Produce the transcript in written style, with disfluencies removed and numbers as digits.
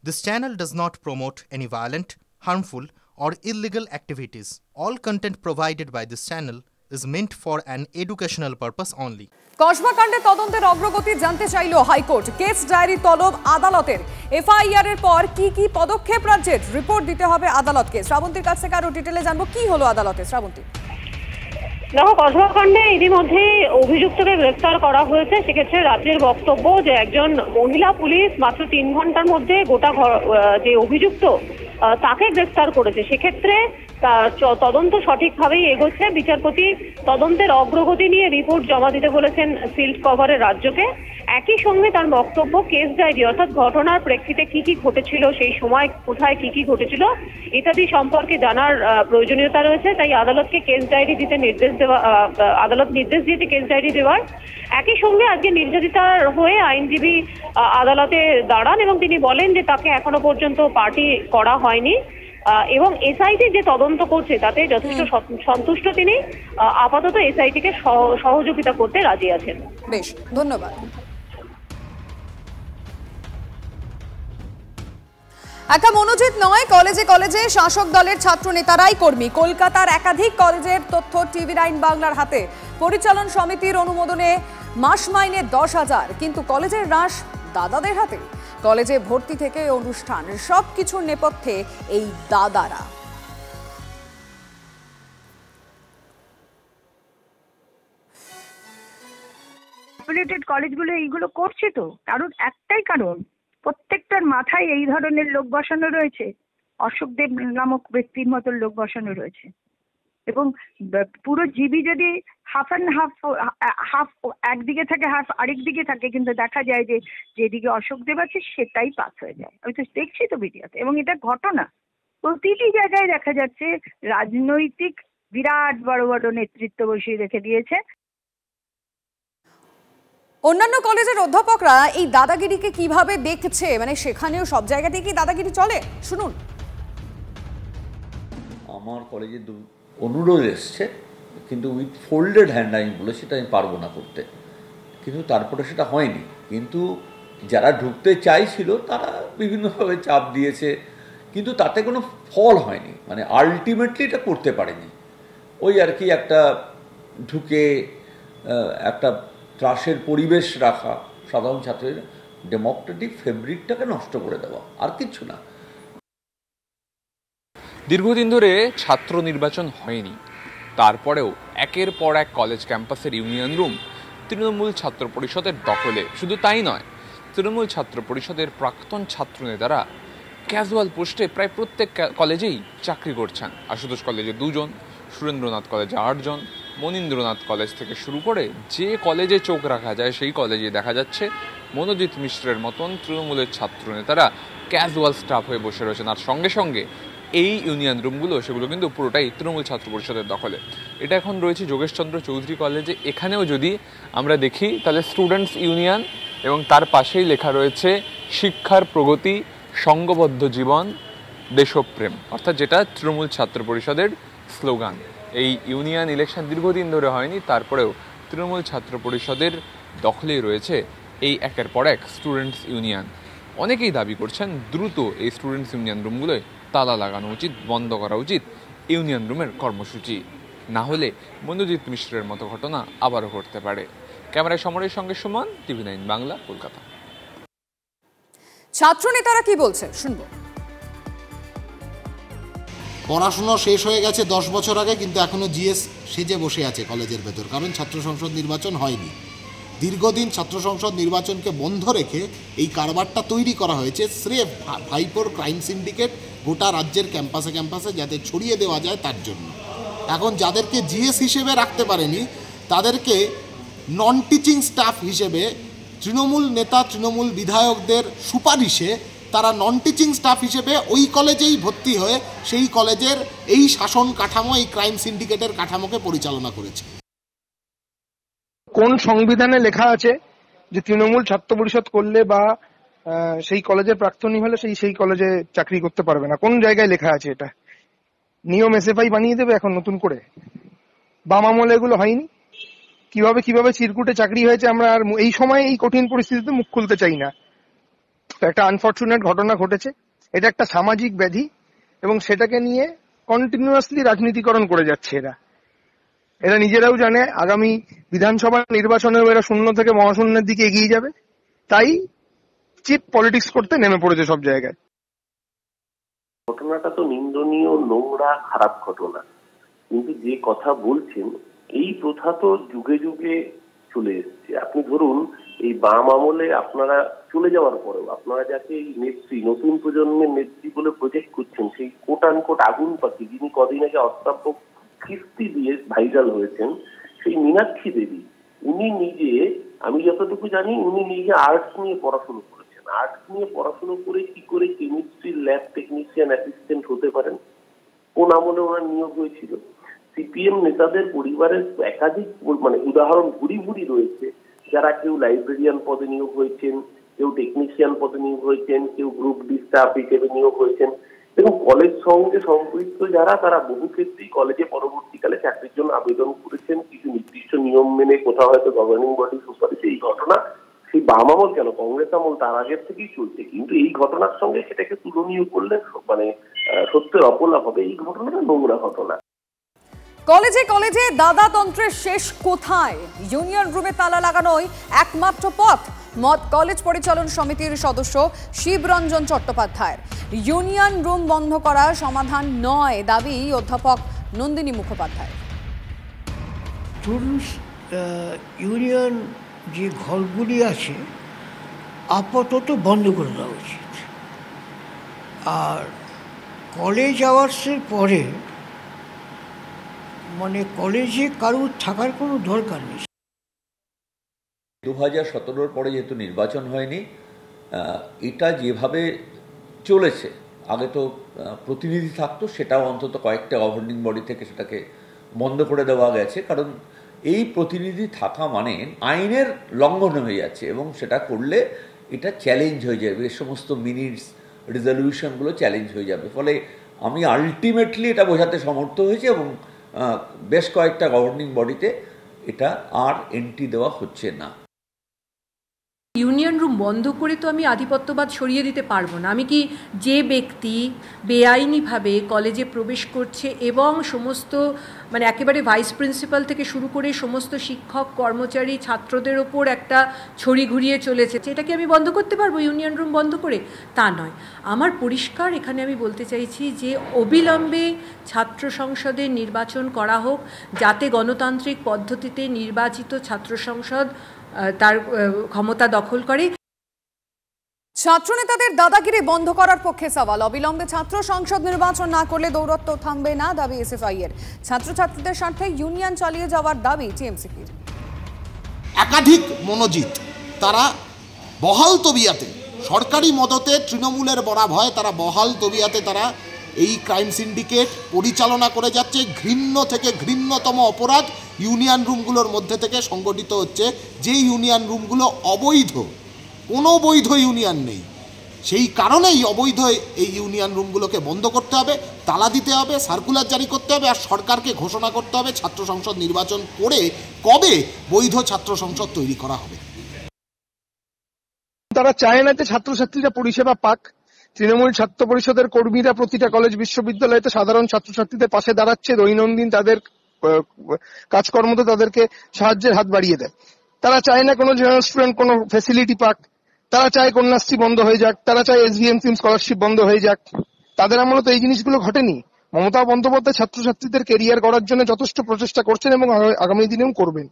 This channel does not promote any violent, harmful, or illegal activities. All content provided by this channel is meant for an educational purpose only. Kasba কাণ্ডে তদন্তের অগ্রগতি জানতে চাইল high court. Case diary তলব আদালতের। FIR এর পর কি কি পদক্ষেপ রাজ্যের, রিপোর্ট দিতে হবে আদালতকে। শ্রাবন্তীর কাছ থেকে আরো ডিটেইলে জানবো কি হলো আদালতে। শ্রাবন্তী, দেখো, কসবা কাণ্ডে ইতিমধ্যে অভিযুক্তকে গ্রেফতার করা হয়েছে। সেক্ষেত্রে রাজ্যের বক্তব্য যে একজন মহিলা পুলিশ মাত্র 3 ঘন্টার মধ্যে গোটা যে অভিযুক্ত তাকে গ্রেফতার করেছে। সেক্ষেত্রে তদন্ত সঠিকভাবেই এগোচ্ছে। বিচারপতি তদন্তের অগ্রগতি নিয়ে রিপোর্ট জমা দিতে বলেছেন সিল্ড কভারের রাজ্যকে। একই সঙ্গে তার বক্তব্য কেস ডায়েরি অর্থাৎ ঘটনার প্রেক্ষিতে কি কি ঘটেছিল, সেই সময় কোথায় কি কি ঘটেছিল ইত্যাদি সম্পর্কে জানার প্রয়োজনীয়তা রয়েছে। তাই আদালতকে কেস ডায়েরি দিতে আদালত নির্দেশ দিয়েছে কেস ডায়েরি দেওয়ার। একই সঙ্গে আজকে নির্যাতিতার হয়ে আইনজীবী আদালতে দাঁড়ান এবং তিনি বলেন যে তাকে এখনো পর্যন্ত পার্টি করা হয়নি এবং এসআইটি যে তদন্ত করছে তাতে যথেষ্ট সন্তুষ্ট তিনি। আপাতত এসআইটিকে সহযোগিতা করতে রাজি আছেন। বেশ, ধন্যবাদ। একা মনোজিৎ নয়, কলেজে কলেজে শাসক দলের ছাত্র নেতারাই কর্মী। কলকাতার একাধিক কলেজের তথ্য TV9 বাংলার হাতে। পরিচালন সমিতির অনুমোদনে মাস মাইনে 10,000, কিন্তু কলেজের রাশ দাদাদের হাতে। কলেজে ভর্তি থেকে অনুষ্ঠান সবকিছুর নেপথ্যে এই দাদারা। কলেজগুলো এইগুলো করছে তো কারণ একটাই কারণ, প্রত্যেকটার মাথায় এই ধরনের লোক বসানো রয়েছে। অশোক দেব নামক ব্যক্তির মতো লোক বসানো রয়েছে এবং পুরো জিবি যদি হাফ অ্যান্ড হাফ একদিকে থাকে, হাফ আরেক দিকে থাকে, কিন্তু দেখা যায় যে যেদিকে অশোক দেব আছে সেটাই পাস হয়ে যায়। আমি তো দেখছি তো ভিডিওতে, এবং এটা ঘটনা প্রতিটি জায়গায় দেখা যাচ্ছে। রাজনৈতিক বিরাট বড় বড় নেতৃত্ব বসিয়ে রেখে দিয়েছে। অন্যান্য কলেজের অধ্যাপকরা এই দাদাগিরিকে কিভাবে দেখছে, মানে সেখানেও সব জায়গাতেই কি দাদাগিরি চলে? শুনুন। আমার কলেজে অনুরোধ এসছে, কিন্তু উইথ ফোল্ডেড হ্যান্ড আমি বলে সেটা আমি পারবো না করতে, কিন্তু তারপরে সেটা হয়নি। কিন্তু যারা ঢুকতে চাইছিল তারা বিভিন্নভাবে চাপ দিয়েছে, কিন্তু তাতে কোনো ফল হয়নি। মানে আলটিমেটলি এটা করতে পারেনি। ওই আর কি একটা ঢুকে একটা ত্রাসের পরিবেশ রাখা, সাধারণ ছাত্রদের ডেমোক্রেটিক ফেব্রিকটাকে নষ্ট করে দেওয়া, আর কিছু না। দীর্ঘদিন ধরে ছাত্র নির্বাচন হয়নি, তারপরেও একের পর এক কলেজ ক্যাম্পাসের ইউনিয়ন রুম তৃণমূল ছাত্র পরিষদের দখলে। শুধু তাই নয়, তৃণমূল ছাত্র পরিষদের প্রাক্তন ছাত্র নেতারা ক্যাজুয়াল পোস্টে প্রায় প্রত্যেক কলেজেই চাকরি করছেন। আশুতোষ কলেজে 2 জন, সুরেন্দ্রনাথ কলেজে 8 জন, মনীন্দ্রনাথ কলেজ থেকে শুরু করে যে কলেজে চোখ রাখা যায় সেই কলেজে দেখা যাচ্ছে মনোজিৎ মিশ্রের মতন তৃণমূলের ছাত্র নেতারা ক্যাজুয়াল স্টাফ হয়ে বসে রয়েছেন। আর সঙ্গে সঙ্গে এই ইউনিয়ন রুমগুলো, সেগুলো কিন্তু পুরোটাই তৃণমূল ছাত্র পরিষদের দখলে। এটা এখন রয়েছে যোগেশচন্দ্র চৌধুরী কলেজে। এখানেও যদি আমরা দেখি তাহলে স্টুডেন্টস ইউনিয়ন, এবং তার পাশেই লেখা রয়েছে শিক্ষার প্রগতি, সংঘবদ্ধ জীবন, দেশপ্রেম, অর্থাৎ যেটা তৃণমূল ছাত্র পরিষদের স্লোগান। এই ইউনিয়ন ইলেকশন দীর্ঘদিন ধরে হয়নি, তারপরেও তৃণমূল ছাত্র পরিষদের দখলেই রয়েছে এই একের পর এক স্টুডেন্টস ইউনিয়ন। অনেকেই দাবি করছেন দ্রুত এই স্টুডেন্টস ইউনিয়ন রুমগুলোয় তালা লাগানো উচিত, বন্ধ করা উচিত ইউনিয়ন রুমের কর্মসূচি। না হলে মনোজিৎ মিশ্রের মতো ঘটনা আবারও ঘটতে পারে। ক্যামেরায় সমরের সঙ্গে সুমন, TV9 বাংলা, কলকাতা। ছাত্র নেতারা কি বলছে শুনবো। পড়াশুনো শেষ হয়ে গেছে 10 বছর আগে, কিন্তু এখনও জিএস সেজে বসে আছে কলেজের ভেতর, কারণ ছাত্র সংসদ নির্বাচন হয়নি। দীর্ঘদিন ছাত্র সংসদ নির্বাচনকে বন্ধ রেখে এই কারবারটা তৈরি করা হয়েছে স্রেফ ভাইপোর ক্রাইম সিন্ডিকেট গোটা রাজ্যের ক্যাম্পাসে ক্যাম্পাসে যাতে ছড়িয়ে দেওয়া যায় তার জন্য। এখন যাদেরকে জিএস হিসেবে রাখতে পারেনি তাদেরকে নন টিচিং স্টাফ হিসেবে তৃণমূল নেতা, তৃণমূল বিধায়কদের সুপারিশে তারা নন টিচিং স্টাফ হিসেবে ওই কলেজেই ভর্তি হয়ে সেই কলেজের এই শাসন কাঠামো, এই ক্রাইম সিন্ডিকেটের কাঠামোকে পরিচালনা করেছে। কোন সংবিধানে লেখা আছে যে তৃণমূল ছাত্র পরিষদ করলে বা সেই কলেজের প্রাক্তনী হলে সেই কলেজে চাকরি করতে পারবে না? কোন জায়গায় লেখা আছে এটা? নিয়ম এসএফআই বানিয়ে দেবে এখন নতুন করে? বাম আমলে এগুলো হয়নি। কিভাবে চিরকুটে চাকরি হয়েছে আমরা আর এই সময় এই কঠিন পরিস্থিতিতে মুখ খুলতে চাই না। একটা আনফরচুনেট ঘটনা ঘটেছে, এটা একটা সামাজিক ব্যাধি এবং সেটাকে নিয়ে কন্টিনিউয়াসলি রাজনীতিকরণ করে যাচ্ছে এরা নিজেরাও জানে আগামী বিধানসভা নির্বাচনেও এরা শূন্য থেকে মহাশূন্যের দিকে এগিয়ে যাবে, তাই চিপ পলিটিক্স করতে নেমে পড়েছে সব জায়গায়। ঘটনাটা তো নিন্দনীয়, নোংরা, খারাপ ঘটনা, কিন্তু যে কথা বলছেন এই প্রথা তো যুগে যুগে চলে এসছে। আপনি ধরুন এই বাম আমলে আপনারা চলে যাওয়ার পরেও আপনারা যাকে এই নেত্রী, নতুন প্রজন্মের নেত্রী বলে প্রজেক্ট করছেন, সেই কোট আনকোট আগুন পাখি যিনি কদিন আগে অস্ত্রাব্য কিস্তি দিয়ে ভাইরাল হয়েছেন, সেই মীনাক্ষী দেবী, উনি নিজে, আমি যতটুকু জানি, উনি নিজে আর্টস নিয়ে পড়াশুনো করেছেন। আর্টস নিয়ে পড়াশুনো করে কি করে কেমিস্ট্রির ল্যাব টেকনিশিয়ান অ্যাসিস্ট্যান্ট হতে পারেন? কোন আমলে ওনার নিয়োগ হয়েছিল? সিপিএম নেতাদের পরিবারের একাধিক উদাহরণ ভুরি ভুরি রয়েছে, যারা কেউ লাইব্রেরিয়ান পদে নিয়োগ হয়েছেন, কেউ টেকনিশিয়ান পদে নিয়োগ হয়েছেন, কেউ গ্রুপ ডি স্টাফ হিসেবে নিয়োগ হয়েছেন। এবং কলেজ সঙ্গে সম্পৃক্ত যারা, তারা বহু ক্ষেত্রেই কলেজে পরবর্তীকালে চাকরির জন্য আবেদন করেছেন, কিছু নির্দিষ্ট নিয়ম মেনে, কোথাও হয়তো গভর্নিং বডি সুপারিশে। এই ঘটনা সেই বাম আমল কেন, কংগ্রেস আমল তার আগের থেকেই চলছে, কিন্তু এই ঘটনার সঙ্গে সেটাকে তুলনীয় করলে সত্যের অপলাপ হবে। এই ঘটনাটা নোংরা ঘটনা। কলেজে কলেজে দাদাতন্ত্রের শেষ কোথায়? ইউনিয়ন রুমে তালা লাগানোই একমাত্র পথ, মত কলেজ পরিচালন সমিতির সদস্য শিবরঞ্জন চট্টোপাধ্যায়ের। ইউনিয়ন রুম বন্ধ করা সমাধান নয়, দাবি অধ্যাপক নন্দিনী মুখোপাধ্যায়। ইউনিয়ন যে ঘরগুলি আছে আপাতত বন্ধ করে দেওয়া উচিত, আর কলেজ আওয়ার্সের পরে কলেজে কারোর থাকার কোনো দরকার নেই। 2017 পরে যেহেতু নির্বাচন হয়নি, এটা যেভাবে চলেছে, আগে তো প্রতিনিধি থাকতো, সেটাও অন্তত কয়েকটা গভর্নিং বডি থেকে সেটাকে বন্ধ করে দেওয়া গেছে, কারণ এই প্রতিনিধি থাকা মানে আইনের লঙ্ঘন হয়ে যাচ্ছে এবং সেটা করলে এটা চ্যালেঞ্জ হয়ে যাবে, এই সমস্ত মিনিটস রেজলিউশনগুলো চ্যালেঞ্জ হয়ে যাবে। ফলে আমি আলটিমেটলি এটা বোঝাতে সমর্থ হয়েছি এবং বেশ কয়েকটা গভর্নিং বডিতে এটা আর এন্ট্রি দেওয়া হচ্ছে না। ইউনিয়ন রুম বন্ধ করে তো আমি আধিপত্যবাদ সরিয়ে দিতে পারবো না। আমি কি যে ব্যক্তি বেআইনিভাবে কলেজে প্রবেশ করছে এবং সমস্ত একেবারে ভাইস প্রিন্সিপাল থেকে শুরু করে সমস্ত শিক্ষক, কর্মচারী, ছাত্রদের ওপর একটা ছড়ি ঘুরিয়ে চলেছে, সেটাকে আমি বন্ধ করতে পারবো ইউনিয়ন রুম বন্ধ করে? তা নয়। আমার পরিষ্কার এখানে আমি বলতে চাইছি যে অবিলম্বে ছাত্র সংসদের নির্বাচন করা হোক, যাতে গণতান্ত্রিক পদ্ধতিতে নির্বাচিত ছাত্র সংসদ তার ক্ষমতা দখল করে। ছাত্রনেতাদের দাদাগিরি বন্ধ করার পক্ষে সওয়াল, অবিলম্বে ছাত্র সংসদ নির্বাচন না করলে দৌরত্ব থামবে না, দাবি এসএফআই এর। ছাত্রছাত্রীদের স্বার্থে ইউনিয়ন চালিয়ে যাওয়ার দাবি টিএমসিপির। একাধিক মনোজিৎ, তারা বহাল তবিয়াতে, সরকারি মদতে তৃণমূলের বড়া ভয়, তারা বহাল তবিয়াতে তারা এই ক্রাইম সিন্ডিকেট পরিচালনা করে যাচ্ছে। ঘৃণ্য থেকে ঘৃণ্যতম অপরাধ ইউনিয়ন রুমগুলোর মধ্যে থেকে সংগঠিত হচ্ছে, যে ইউনিয়ন রুমগুলো অবৈধ, কোনো বৈধ ইউনিয়ন নেই। সেই কারণেই অবৈধ এই ইউনিয়ন রুমগুলোকে বন্ধ করতে হবে, তালা দিতে হবে, সার্কুলার জারি করতে হবে, আর সরকারকে ঘোষণা করতে হবে ছাত্র সংসদ নির্বাচন করে কবে বৈধ ছাত্র সংসদ তৈরি করা হবে। তারা চায় না যে ছাত্রছাত্রীরা পরিষেবা পাক। তৃণমূল ছাত্র পরিষদের কর্মীরা প্রতিটা কলেজ বিশ্ববিদ্যালয়তে সাধারণ ছাত্রছাত্রীদের পাশে দাঁড়াচ্ছে, দৈনন্দিন তাদের কাজকর্মতে তাদেরকে সাহায্যের হাত বাড়িয়ে দেয়। তারা চায় না কোনো জেনারেল স্টুডেন্ট কোনো ফ্যাসিলিটি পাক, তারা চায় কন্যাশ্রী বন্ধ হয়ে যাক, তারা চায় এসভিএম স্কলারশিপ বন্ধ হয়ে যাক। তাদের আমলে তো এই জিনিসগুলো ঘটেনি। মমতা বন্দ্যোপাধ্যায় ছাত্রছাত্রীদের কেরিয়ার গড়ার জন্য যথেষ্ট প্রচেষ্টা করছেন এবং আগামী দিনেও করবেন।